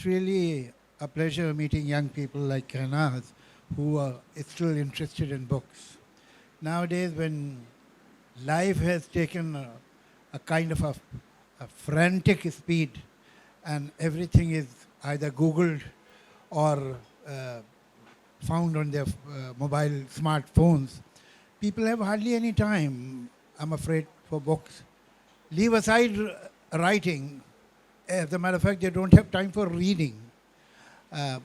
It's really a pleasure meeting young people like Kanaz who are still interested in books. Nowadays, when life has taken a kind of a frantic speed and everything is either Googled or uh, found on their mobile smartphones, people have hardly any time, I'm afraid, for books. Leave aside writing. As a matter of fact, they don't have time for reading. Uh,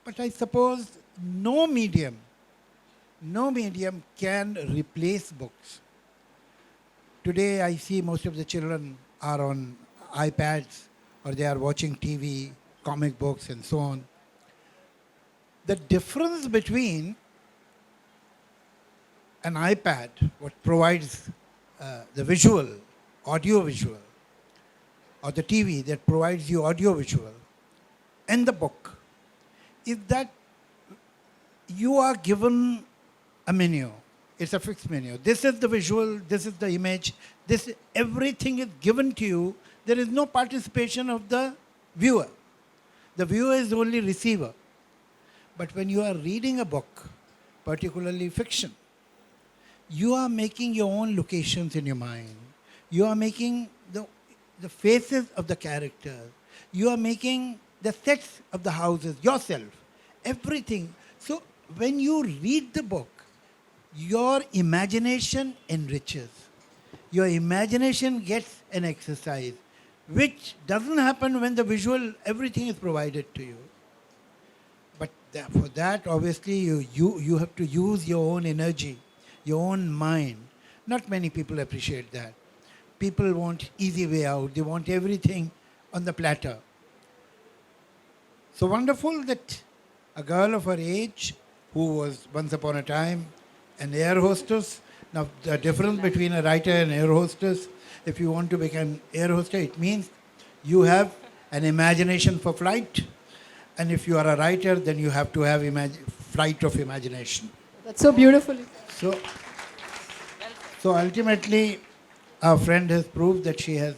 but I suppose no medium, no medium can replace books. Today, I see most of the children are on iPads or they are watching TV, comic books, and so on. The difference between an iPad, what provides the visual, audio visual, or the TV that provides you audio visual, and the book, is that you are given a menu. It's a fixed menu. This is the visual, this is the image, this everything is given to you. There is no participation of the viewer. The viewer is only receiver. But when you are reading a book, particularly fiction, you are making your own locations in your mind. You are making the faces of the characters. You are making the sets of the houses yourself. Everything. So when you read the book, your imagination enriches. Your imagination gets an exercise, which doesn't happen when the visual, everything is provided to you. But for that, obviously, you have to use your own energy, your own mind. Not many people appreciate that. People want easy way out. They want everything on the platter. So wonderful that a girl of her age, who was once upon a time an air hostess. Now, the difference between a writer and air hostess, if you want to become air hostess, it means you have an imagination for flight. And if you are a writer, then you have to have flight of imagination. That's so beautiful. So, so ultimately, our friend has proved that she has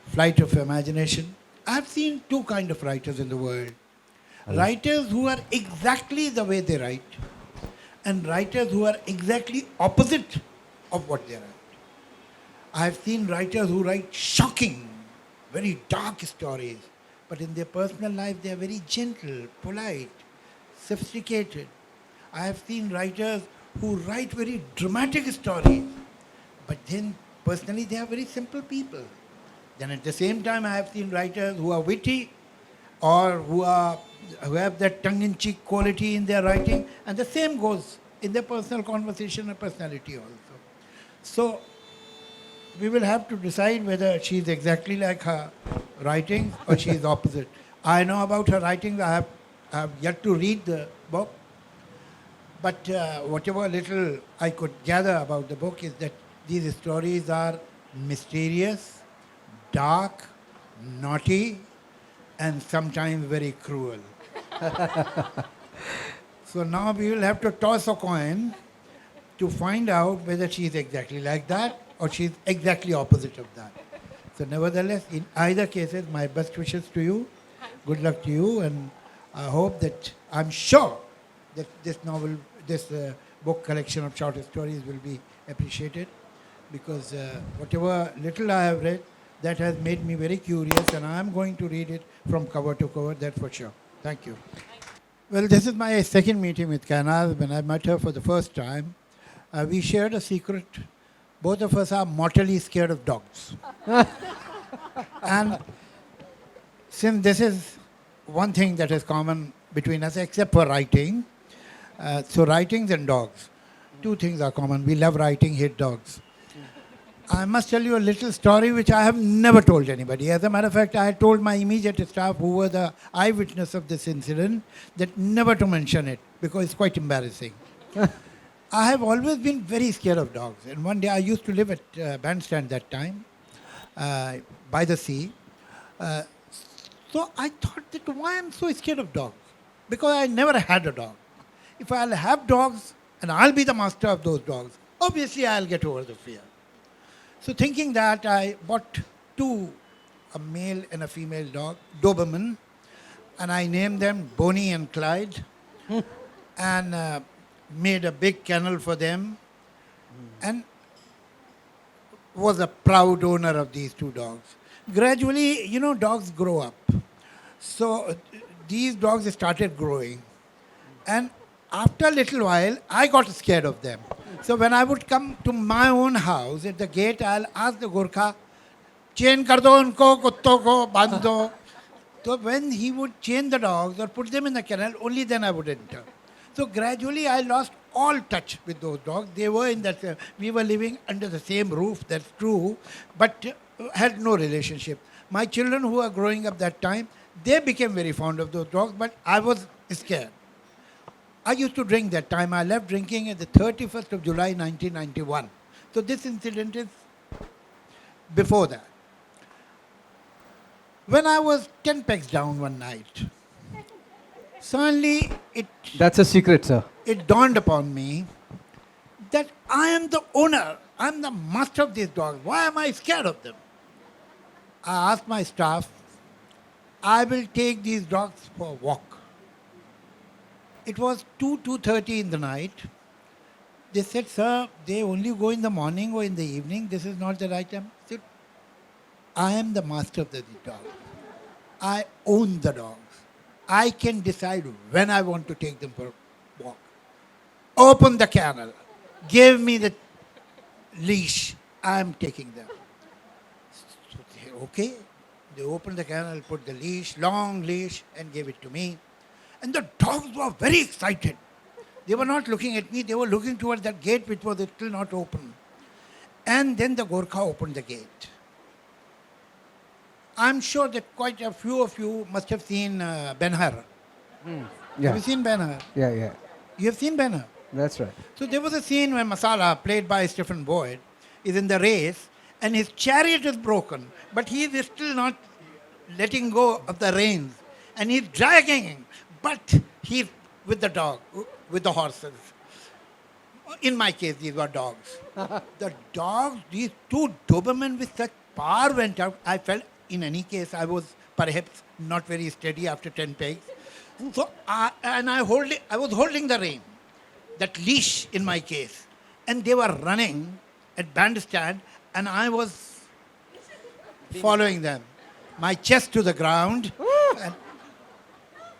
flight of imagination. I've seen two kinds of writers in the world. Writers who are exactly the way they write, and writers who are exactly opposite of what they write. I've seen writers who write shocking, very dark stories, but in their personal life they are very gentle, polite, sophisticated. I have seen writers who write very dramatic stories, but then personally they are very simple people. Then at the same time I have seen writers who are witty or who have that tongue-in-cheek quality in their writing, and the same goes in their personal conversation and personality also. So we will have to decide whether she is exactly like her writing or she is opposite. I know about her writing. I have yet to read the book, but whatever little I could gather about the book is that these stories are mysterious, dark, naughty, and sometimes very cruel. So now we will have to toss a coin to find out whether she is exactly like that or she is exactly opposite of that. So nevertheless, in either cases, my best wishes to you. Good luck to you, and I hope that, I'm sure that this novel, this book collection of short stories will be appreciated, because whatever little I have read, that has made me very curious, and I am going to read it from cover to cover, that's for sure. Thank you. Well, this is my second meeting with Kanaz. When I met her for the first time, we shared a secret. Both of us are mortally scared of dogs. And since this is one thing that is common between us, except for writing, so writings and dogs, two things are common. We love writing, hate dogs. I must tell you a little story which I have never told anybody. As a matter of fact, I had told my immediate staff, who were the eyewitness of this incident, that never to mention it because it's quite embarrassing. I have always been very scared of dogs. And one day I used to live at Bandstand that time, by the sea. So I thought that why I'm so scared of dogs? Because I never had a dog. If I'll have dogs and I'll be the master of those dogs, obviously I'll get over the fear. So thinking that, I bought two, a male and a female dog, Doberman, and I named them Bonnie and Clyde, and made a big kennel for them, and was a proud owner of these two dogs. Gradually, dogs grow up. So these dogs started growing. And after a little while, I got scared of them. So when I would come to my own house, at the gate, I'll ask the Gorkha, chain kar do unko, kutto ko, bandh do. So when he would chain the dogs or put them in the kennel, only then I would enter. So gradually I lost all touch with those dogs. They were in that, we were living under the same roof, that's true, but had no relationship. My children who were growing up that time, they became very fond of those dogs, but I was scared. I used to drink that time. I left drinking at the 31st of July 1991. So this incident is before that. When I was 10 pegs down one night, suddenly That's a secret, sir. it dawned upon me that I am the owner, I'm the master of these dogs. Why am I scared of them? I asked my staff, I will take these dogs for a walk. It was 2:30 in the night. They said, sir, they only go in the morning or in the evening. This is not the right time. I said, I am the master of the dogs. I own the dogs. I can decide when I want to take them for a walk. Open the kennel. Give me the leash. I am taking them. So they, okay. They opened the kennel, put the leash, long leash, and gave it to me. And the dogs were very excited. They were not looking at me. They were looking towards that gate which was still not open. And then the Gorkha opened the gate. I'm sure that quite a few of you must have seen Ben-Hur. Yeah. Have you seen Ben-Hur? Yeah. You have seen Ben-Hur? That's right. So there was a scene where Masala, played by Stephen Boyd, is in the race and his chariot is broken, but he is still not letting go of the reins and he's dragging, but he's with the dog, with the horses. In my case, these were dogs. The dogs, these two Doberman with such power went out. I felt, in any case, I was perhaps not very steady after 10 pegs. So, I was holding the rein, that leash in my case. And they were running at bandstand and I was following them. My chest to the ground.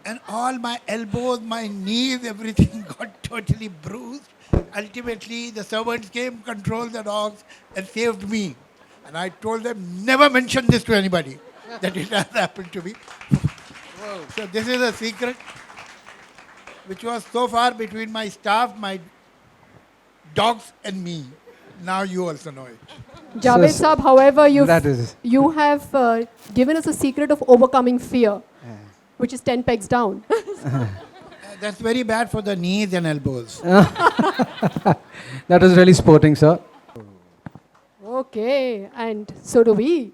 And all my elbows, my knees, everything got totally bruised. Ultimately, the servants came, controlled the dogs, and saved me. And I told them, never mention this to anybody, that it has happened to me. So this is a secret, which was so far between my staff, my dogs, and me. Now you also know it. Javed So- Saab, however, That is. you have given us a secret of overcoming fear, which is 10 pegs down. That's very bad for the knees and elbows. That was really sporting, sir. Okay, and so do we.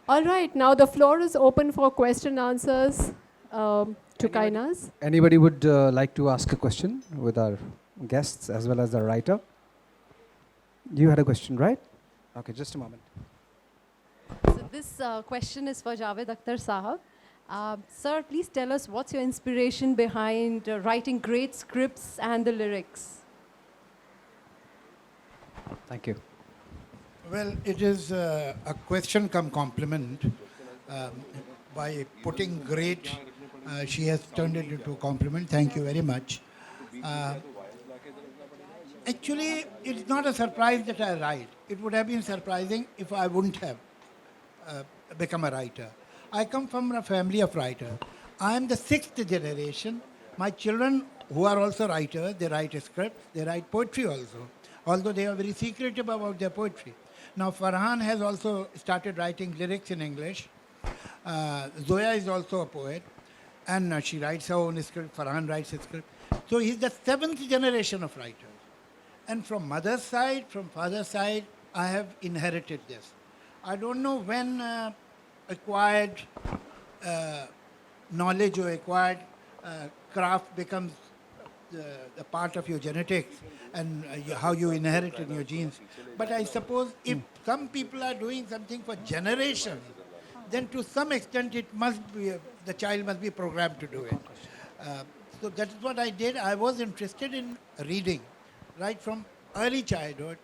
All right, now the floor is open for question answers to Kainas. Anybody would like to ask a question with our guests as well as the writer? You had a question, right? Okay, just a moment. So this question is for Javed Akhtar Sahab. Sir, please tell us what's your inspiration behind writing great scripts and the lyrics? Thank you. Well, it is a question come compliment. By putting great, she has turned it into a compliment. Thank you very much. Actually, it's not a surprise that I write. It would have been surprising if I wouldn't have become a writer. I come from a family of writers. I am the sixth generation. My children, who are also writers, they write scripts, they write poetry also, although they are very secretive about their poetry. Now, Farhan has also started writing lyrics in English. Zoya is also a poet, and she writes her own script. Farhan writes a script. So he's the seventh generation of writers. And from mother's side, from father's side, I have inherited this. I don't know when acquired knowledge or acquired craft becomes the part of your genetics and how you inherit in your genes. But I suppose if some people are doing something for generations, then to some extent it must be, the child must be programmed to do it. So that is what I did. I was interested in reading right from early childhood.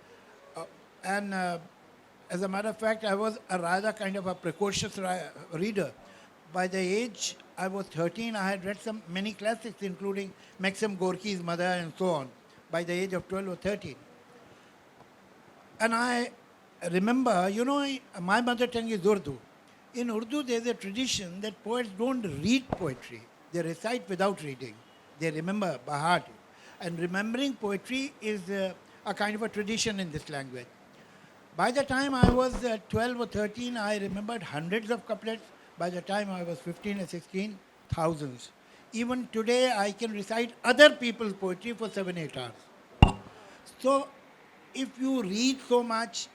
And as a matter of fact, I was a rather kind of a precocious reader. By the age I was 13, I had read many classics, including Maxim Gorky's Mother and so on, by the age of 12 or 13. And I remember, my mother tongue is Urdu. In Urdu, there's a tradition that poets don't read poetry. They recite without reading. They remember by heart. And remembering poetry is a kind of a tradition in this language. By the time I was 12 or 13, I remembered hundreds of couplets. By the time I was 15 or 16, thousands. Even today, I can recite other people's poetry for 7-8 hours. So, if you read so much,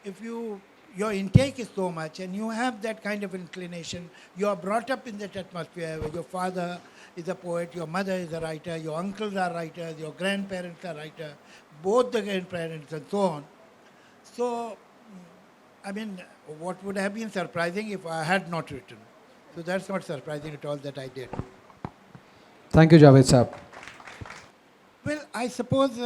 your intake is so much, and you have that kind of inclination, you are brought up in that atmosphere where your father is a poet, your mother is a writer, your uncles are writers, your grandparents are writers, both the grandparents and so on. So, what would have been surprising if I had not written? So that's not surprising at all that I did. Thank you, Javed Saab. Well, I suppose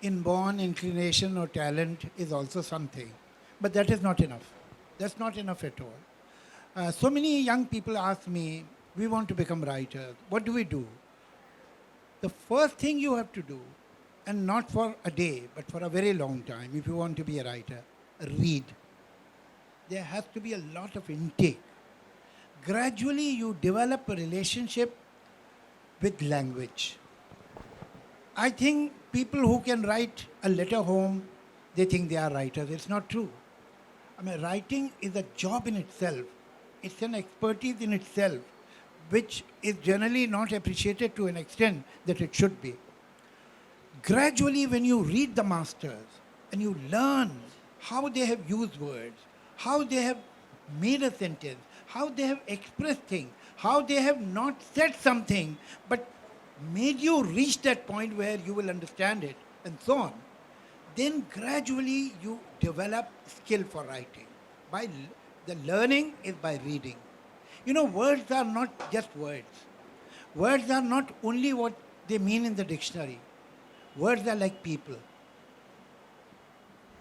inborn inclination or talent is also something, but that is not enough. That's not enough at all. So many young people ask me, we want to become writers. What do we do? The first thing you have to do, and not for a day, but for a very long time, if you want to be a writer, read. There has to be a lot of intake. Gradually, you develop a relationship with language. I think people who can write a letter home, they think they are writers. It's not true. Writing is a job in itself. It's an expertise in itself, which is generally not appreciated to an extent that it should be. Gradually, when you read the masters and you learn how they have used words, how they have made a sentence, how they have expressed things, how they have not said something, but made you reach that point where you will understand it, and so on, then gradually you develop skill for writing. The learning is by reading. Words are not just words. Words are not only what they mean in the dictionary. Words are like people.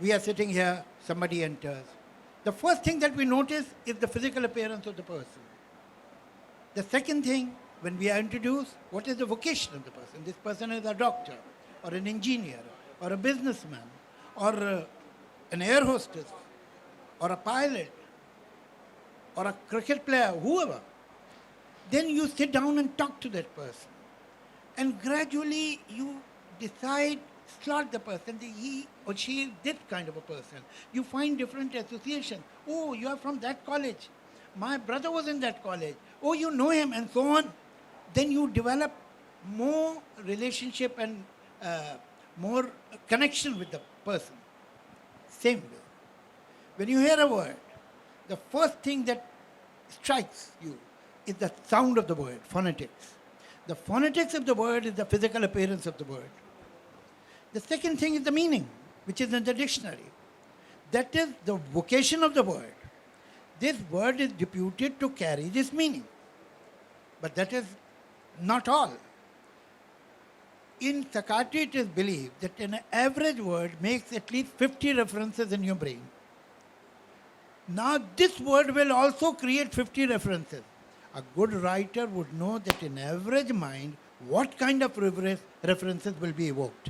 We are sitting here, somebody enters. The first thing that we notice is the physical appearance of the person. The second thing, when we are introduced, what is the vocation of the person? This person is a doctor, or an engineer, or a businessman, or an air hostess, or a pilot, or a cricket player, whoever. Then you sit down and talk to that person. And gradually you decide, slot the person, he or she is this kind of a person. You find different associations. Oh, you are from that college. My brother was in that college. Oh, you know him, and so on. Then you develop more relationship and more connection with the person. Same way. When you hear a word, the first thing that strikes you is the sound of the word, phonetics. The phonetics of the word is the physical appearance of the word. The second thing is the meaning, which is in the dictionary. That is the vocation of the word. This word is deputed to carry this meaning. But that is not all. In psychiatry, it is believed that an average word makes at least 50 references in your brain. Now, this word will also create 50 references. A good writer would know that in average mind, what kind of references will be evoked.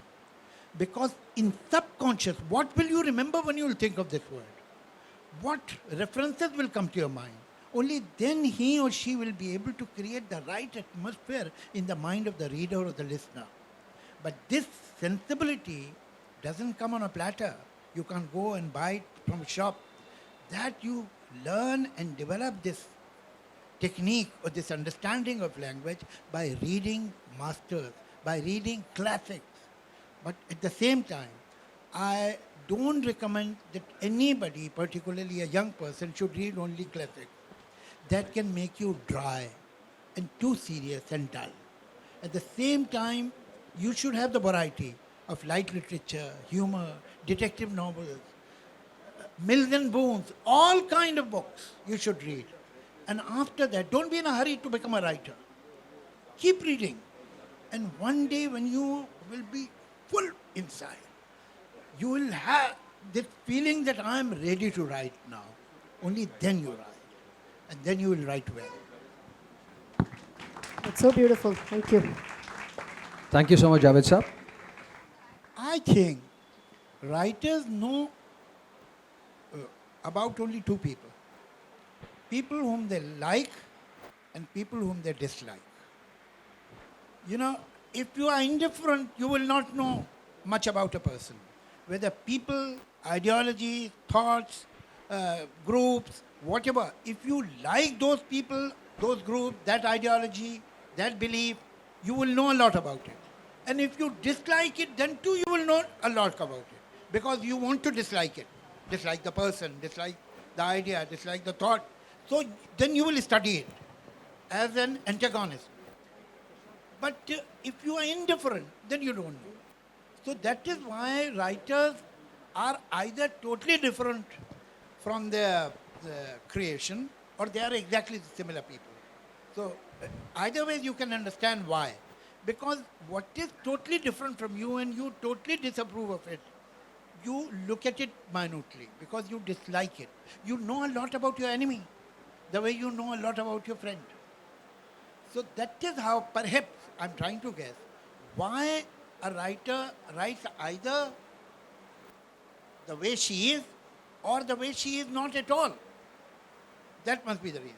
Because in subconscious, what will you remember when you will think of this word? What references will come to your mind? Only then he or she will be able to create the right atmosphere in the mind of the reader or the listener. But this sensibility doesn't come on a platter. You can't go and buy it from a shop. That you learn and develop this technique or this understanding of language by reading masters, by reading classics. But at the same time, I don't recommend that anybody, particularly a young person, should read only classics. That can make you dry and too serious and dull. At the same time, you should have the variety of light literature, humor, detective novels, Mills and Boons, all kind of books you should read. And after that, don't be in a hurry to become a writer. Keep reading. And one day when you will be full inside, you will have this feeling that I am ready to write now. Only then you write. And then you will write well. It's so beautiful. Thank you. Thank you so much, Javed Saab. I think writers know about only two people. People whom they like and people whom they dislike. You know, if you are indifferent, you will not know much about a person. Whether people, ideology, thoughts, groups, whatever. If you like those people, those groups, that ideology, that belief, you will know a lot about it. And if you dislike it, then too you will know a lot about it. Because you want to dislike it. Dislike the person, dislike the idea, dislike the thought. So then you will study it as an antagonist. But if you are indifferent, then you don't know. So that is why writers are either totally different from their creation or they are exactly similar people. So either way you can understand why. Because what is totally different from you and you totally disapprove of it, you look at it minutely because you dislike it. You know a lot about your enemy, the way you know a lot about your friend. So that is how, perhaps, I'm trying to guess, why a writer writes either the way she is or the way she is not at all. That must be the reason.